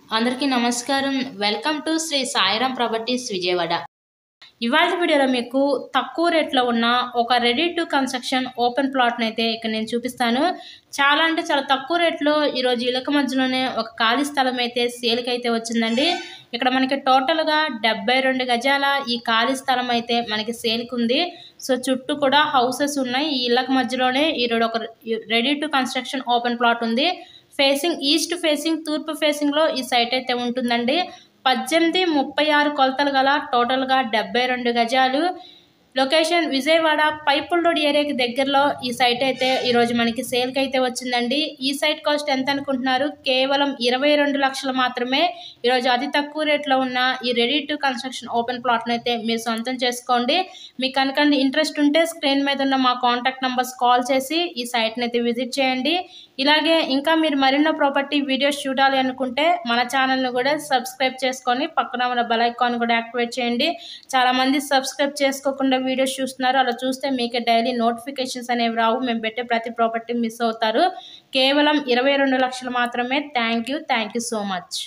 అందరికీ నమస్కారం. Welcome to Shri Sairam properties Vijayawada. ఇవాల్టి వీడియోలో మీకు తక్కువ రేట్లో ఉన్న ఒక రెడీ టు కన్‌స్ట్రక్షన్ ఓపెన్ ప్లాట్‌నైతే ఇక్కడ నేను చూపిస్తాను. చాలా అంటే చాలా తక్కువ రేట్లో ఈరోజు ఇళ్ళకి మధ్యలోనే ఒక ఖాళీ స్థలం అయితే సేల్‌కైతే వచ్చిందండి. ఇక్కడ మనకి టోటల్‌గా 72 గజాల ఈ ఖాళీ స్థలం అయితే మనకి సేల్‌కుంది. సో చుట్టూ కూడా హౌసెస్ ఉన్నాయి. ఈ ఇళ్ళకి మధ్యలోనే ఒక ready to construction open plot ఉంది. ఫేసింగ్ ఈస్ట్ ఫేసింగ్, తూర్పు ఫేసింగ్‌లో ఈ సైట్ అయితే ఉంటుందండి. 18, 36 కొలతలు గల టోటల్‌గా 72 గజాలు. లొకేషన్ విజయవాడ పైపుల్ రోడ్ ఏరియాకి దగ్గరలో ఈ సైట్ అయితే ఈరోజు మనకి సేల్‌కి అయితే వచ్చిందండి. ఈ సైట్ కాస్ట్ ఎంత అనుకుంటున్నారు? కేవలం 22 లక్షలు మాత్రమే. ఈరోజు అతి తక్కువ రేట్లో ఉన్న ఈ రెడీ టు కన్‌స్ట్రక్షన్ ఓపెన్ ప్లాట్‌ని అయితే మీరు సొంతం చేసుకోండి. మీకు కనుక ఇంట్రెస్ట్ ఉంటే స్క్రీన్ మీద ఉన్న మా కాంటాక్ట్ నంబర్స్ కాల్ చేసి ఈ సైట్‌ని అయితే విజిట్ చేయండి. ఇలాగే ఇంకా మీరు మరిన్నో ప్రాపర్టీ వీడియోస్ చూడాలి అనుకుంటే మన ఛానల్‌ని కూడా సబ్స్క్రైబ్ చేసుకొని పక్కన ఉన్న బెల్ ఐకాన్ కూడా యాక్టివేట్ చేయండి. చాలామంది సబ్స్క్రైబ్ చేసుకోకుండా వీడియోస్ చూస్తున్నారు. అలా చూస్తే మీకే డైలీ నోటిఫికేషన్స్ అనేవి రావు. మేము పెట్టే ప్రతి ప్రాపర్టీ మిస్ అవుతారు. కేవలం 22 లక్షలు మాత్రమే. Thank you so much.